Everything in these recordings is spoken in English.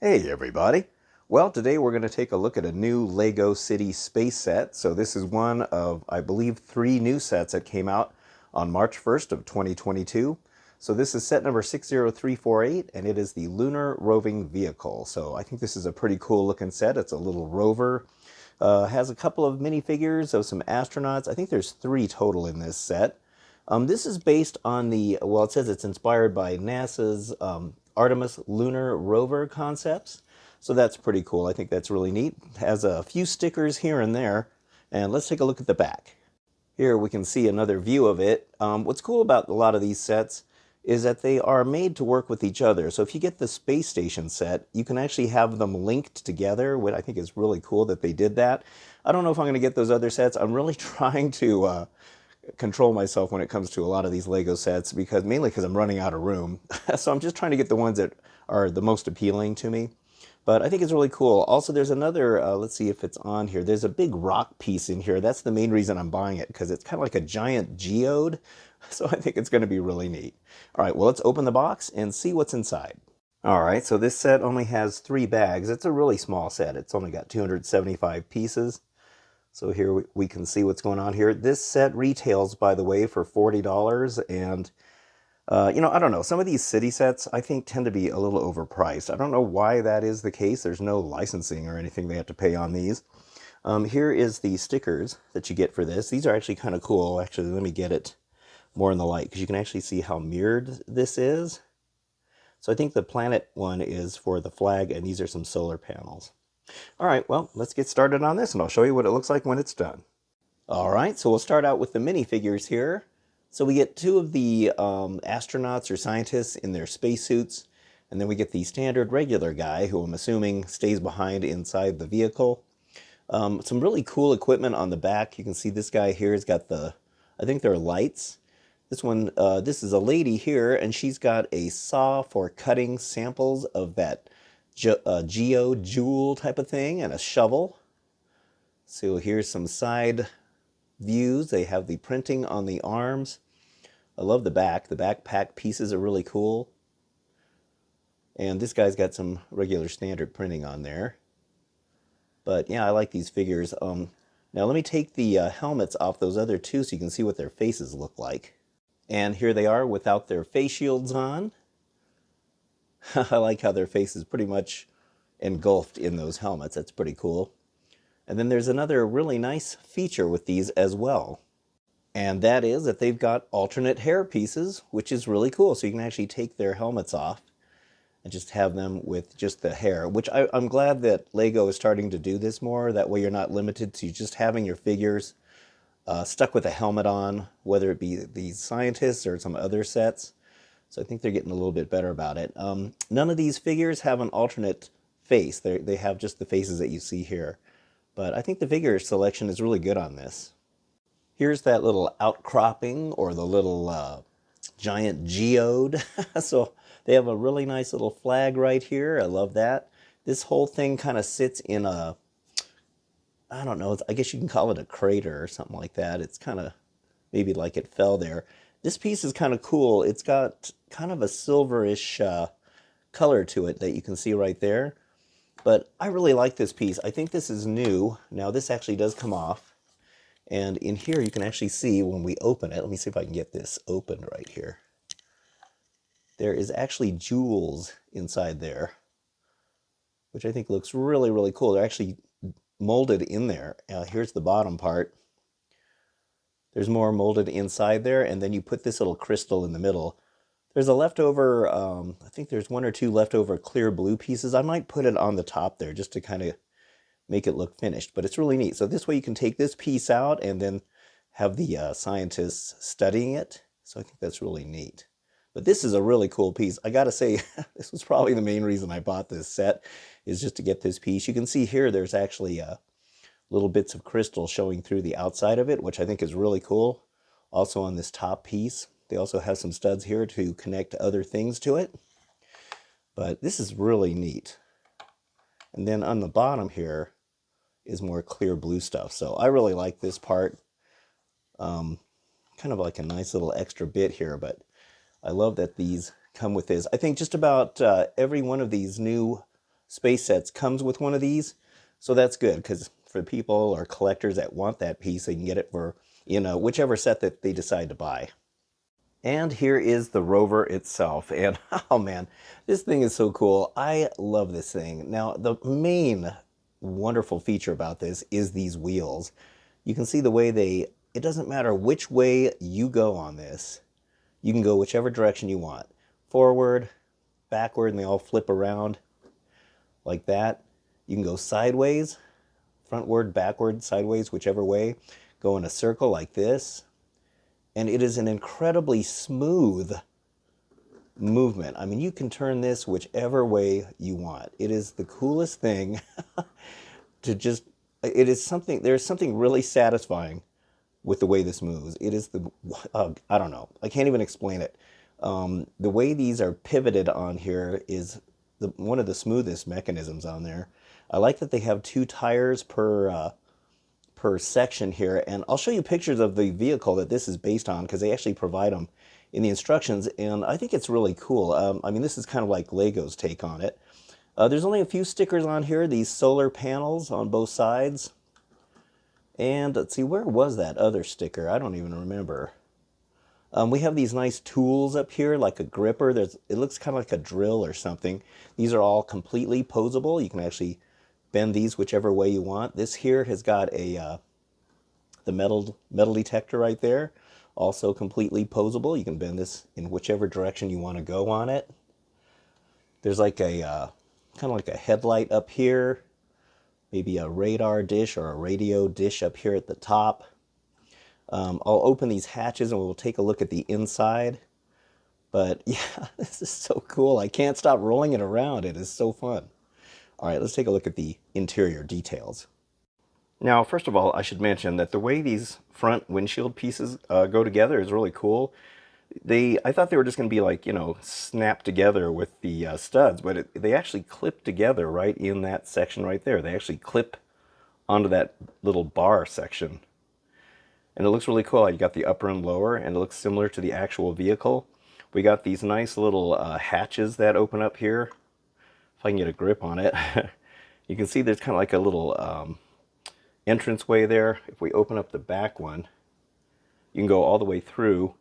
Hey everybody! Well, today we're going to take a look at a new LEGO City space set. So this is one of, I believe, 3 new sets that came out on March 1st of 2022. So this is set number 60348, and it is the Lunar Roving Vehicle. So I think this is a pretty cool looking set. It's a little rover. Has a couple of minifigures of some astronauts. I think there's 3 total in this set. This is based on the, well, it says it's inspired by NASA's Artemis lunar rover concepts. So that's pretty cool. I think that's really neat. It has a few stickers here and there. And let's take a look at the back. Here we can see another view of it. What's cool about a lot of these sets is that they are made to work with each other. So if you get the space station set, you can actually have them linked together, which I think is really cool that they did that. I don't know if I'm going to get those other sets. I'm really trying to control myself when it comes to a lot of these Lego sets, because mainly because I'm running out of room. So I'm just trying to get the ones that are the most appealing to me. But I think it's really cool. Also, there's another, let's see if it's on here. There's a big rock piece in here. That's the main reason I'm buying it, because it's kind of like a giant geode. So I think it's going to be really neat. All right, well, let's open the box and see what's inside. All right, so this set only has 3 bags. It's a really small set. It's only got 275 pieces. So here we can see what's going on here. This set retails, by the way, for $40. And, I don't know. Some of these city sets, I think, tend to be a little overpriced. I don't know why that is the case. There's no licensing or anything they have to pay on these. Here is the stickers that you get for this. These are actually kind of cool. Actually, let me get it more in the light, because you can actually see how mirrored this is. So I think the planet one is for the flag, and these are some solar panels. All right, well, let's get started on this, and I'll show you what it looks like when it's done. All right, so we'll start out with the minifigures here. So we get 2 of the astronauts or scientists in their spacesuits, and then we get the standard regular guy, who I'm assuming stays behind inside the vehicle. Some really cool equipment on the back. You can see this guy here has got I think they're lights. This is a lady here, and she's got a saw for cutting samples of that geo-jewel type of thing, and a shovel. So here's some side views. They have the printing on the arms. I love the back. The backpack pieces are really cool. And this guy's got some regular standard printing on there. But yeah, I like these figures. Now let me take the helmets off those other 2 so you can see what their faces look like. And here they are without their face shields on. I like how their face is pretty much engulfed in those helmets. That's pretty cool. And then there's another really nice feature with these as well. And that is that they've got alternate hair pieces, which is really cool. So you can actually take their helmets off and just have them with just the hair, which I'm glad that LEGO is starting to do this more. That way you're not limited to just having your figures stuck with a helmet on, whether it be these scientists or some other sets. So I think they're getting a little bit better about it. None of these figures have an alternate face. They have just the faces that you see here. But I think the figure selection is really good on this. Here's that little outcropping, or the little giant geode. So they have a really nice little flag right here. I love that. This whole thing kind of sits in a, I don't know, I guess you can call it a crater or something like that. It's kind of maybe like it fell there. This piece is kind of cool. It's got kind of a silverish color to it that you can see right there. But I really like this piece. I think this is new. Now this actually does come off. And in here you can actually see when we open it. Let me see if I can get this open right here. There is actually jewels inside there, which I think looks really, really cool. They're actually molded in there. Here's the bottom part. There's more molded inside there, and then you put this little crystal in the middle. There's a leftover, I think there's 1 or 2 leftover clear blue pieces. I might put it on the top there just to kind of make it look finished, but it's really neat. So this way you can take this piece out and then have the scientists studying it. So I think that's really neat. But this is a really cool piece. I gotta say, this was probably the main reason I bought this set, is just to get this piece. You can see here there's actually little bits of crystal showing through the outside of it, which I think is really cool. Also on this top piece, they also have some studs here to connect other things to it. But this is really neat. And then on the bottom here is more clear blue stuff. So I really like this part. Kind of like a nice little extra bit here, but I love that these come with this. I think just about every one of these new Space Sets comes with one of these. So that's good, because for people or collectors that want that piece, they can get it for, whichever set that they decide to buy. And here is the rover itself. And oh man, this thing is so cool. I love this thing. Now, the main wonderful feature about this is these wheels. You can see the way it doesn't matter which way you go on this. You can go whichever direction you want. Forward, backward, and they all flip around like that. You can go sideways, frontward, backward, sideways, whichever way. Go in a circle like this. And it is an incredibly smooth movement. I mean, you can turn this whichever way you want. It is the coolest thing there's something really satisfying with the way this moves. It is I don't know. I can't even explain it. The way these are pivoted on here is one of the smoothest mechanisms on there. I like that they have 2 tires per section here, and I'll show you pictures of the vehicle that this is based on, because they actually provide them in the instructions, and I think it's really cool. I mean, this is kind of like Lego's take on it. There's only a few stickers on here, these solar panels on both sides. And let's see, where was that other sticker? I don't even remember. We have these nice tools up here, like a gripper. It looks kind of like a drill or something. These are all completely posable. You can actually bend these whichever way you want. This here has got the metal detector right there. Also completely posable. You can bend this in whichever direction you want to go on it. There's like a kind of like a headlight up here. Maybe a radar dish or a radio dish up here at the top. I'll open these hatches and we'll take a look at the inside. But yeah, this is so cool. I can't stop rolling it around. It is so fun. All right, let's take a look at the interior details. Now, first of all, I should mention that the way these front windshield pieces go together is really cool. I thought they were just going to be like, snapped together with the studs, but they actually clip together right in that section right there. They actually clip onto that little bar section. And it looks really cool. You got the upper and lower, and it looks similar to the actual vehicle. We got these nice little hatches that open up here. If I can get a grip on it. You can see there's kind of like a little entranceway there. If we open up the back one, you can go all the way through.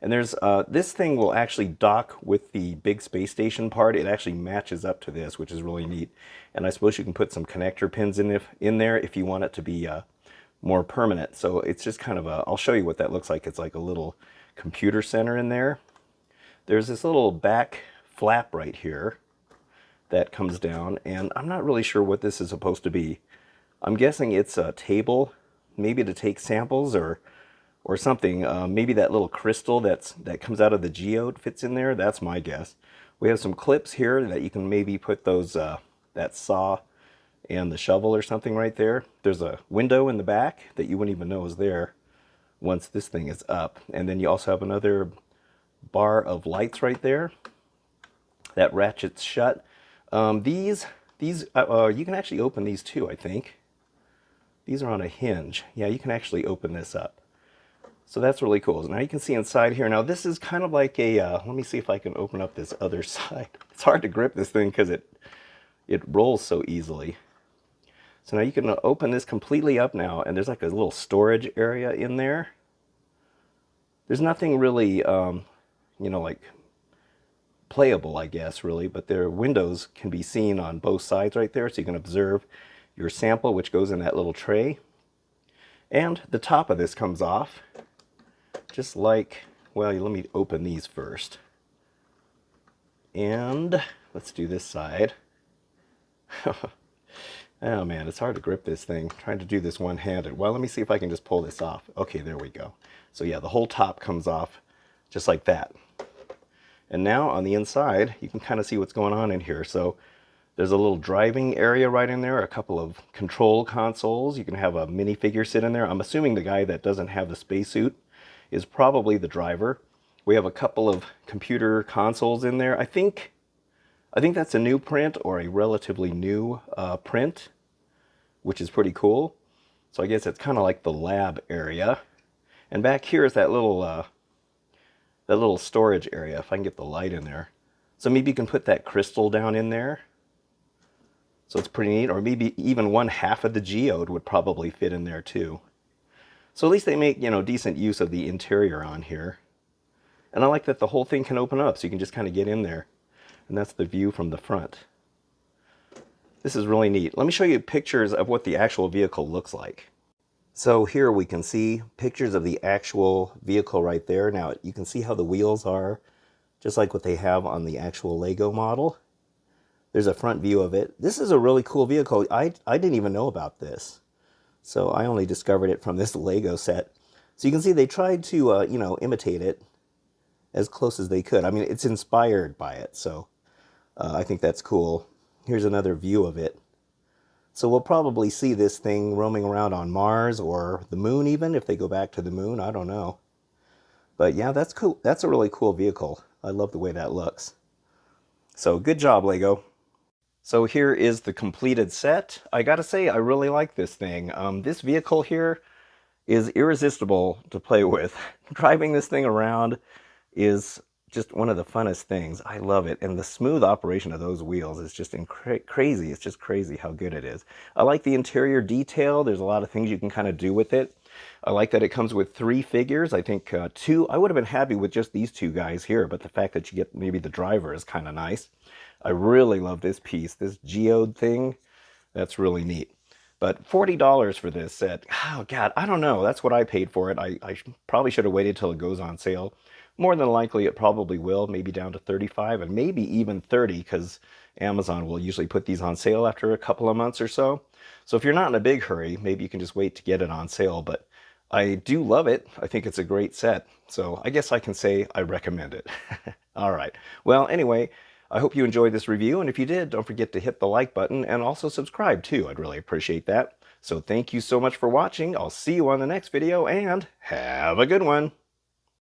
And there's this thing will actually dock with the big space station part. It actually matches up to this, which is really neat. And I suppose you can put some connector pins in there if you want it to be more permanent. So it's just kind of I'll show you what that looks like. It's like a little computer center in there. There's this little back flap right here that comes down, and I'm not really sure what this is supposed to be. I'm guessing it's a table, maybe to take samples or something. Maybe that little crystal that comes out of the geode fits in there. That's my guess. We have some clips here that you can maybe put those that saw and the shovel or something right there. There's a window in the back that you wouldn't even know is there once this thing is up. And then you also have another bar of lights right there that ratchets shut. These you can actually open these too, I think. These are on a hinge. Yeah, you can actually open this up. So that's really cool. Now you can see inside here. Now this is kind of like a, let me see if I can open up this other side. It's hard to grip this thing because it rolls so easily. So now you can open this completely up now, and there's like a little storage area in there. There's nothing really, like playable, I guess, really, but their windows can be seen on both sides right there, so you can observe your sample, which goes in that little tray. And the top of this comes off, just like, well, let me open these first. And let's do this side. Oh man, it's hard to grip this thing. Trying to do this one-handed. Well, let me see if I can just pull this off. Okay, there we go. So yeah, the whole top comes off just like that. And now on the inside, you can kind of see what's going on in here. So there's a little driving area right in there, a couple of control consoles. You can have a minifigure sit in there. I'm assuming the guy that doesn't have the spacesuit is probably the driver. We have a couple of computer consoles in there. I think that's a new print or a relatively new print, which is pretty cool. So I guess it's kind of like the lab area. And back here is that little storage area, if I can get the light in there. So maybe you can put that crystal down in there. So it's pretty neat, or maybe even one half of the geode would probably fit in there too. So at least they make, decent use of the interior on here. And I like that the whole thing can open up, so you can just kind of get in there. And that's the view from the front. This is really neat. Let me show you pictures of what the actual vehicle looks like. So here we can see pictures of the actual vehicle right there. Now you can see how the wheels are, just like what they have on the actual Lego model. There's a front view of it. This is a really cool vehicle. I didn't even know about this. So I only discovered it from this Lego set. So you can see they tried to, imitate it as close as they could. I mean, it's inspired by it, so I think that's cool. Here's another view of it. So we'll probably see this thing roaming around on Mars or the moon even, if they go back to the moon. I don't know. But yeah, that's cool. That's a really cool vehicle. I love the way that looks. So good job, Lego. So here is the completed set. I gotta say, I really like this thing. This vehicle here is irresistible to play with. Driving this thing around is just one of the funnest things. I love it. And the smooth operation of those wheels is just crazy. It's just crazy how good it is. I like the interior detail. There's a lot of things you can kind of do with it. I like that it comes with 3 figures. I think 2. I would have been happy with just these 2 guys here, but the fact that you get maybe the driver is kind of nice. I really love this piece, this geode thing. That's really neat. But $40 for this set, oh God, I don't know. That's what I paid for it. I probably should have waited till it goes on sale. More than likely it probably will, maybe down to 35 and maybe even 30 because Amazon will usually put these on sale after a couple of months or so. So if you're not in a big hurry, maybe you can just wait to get it on sale. But I do love it. I think it's a great set. So I guess I can say I recommend it. All right. Well, anyway, I hope you enjoyed this review. And if you did, don't forget to hit the like button and also subscribe too. I'd really appreciate that. So thank you so much for watching. I'll see you on the next video and have a good one.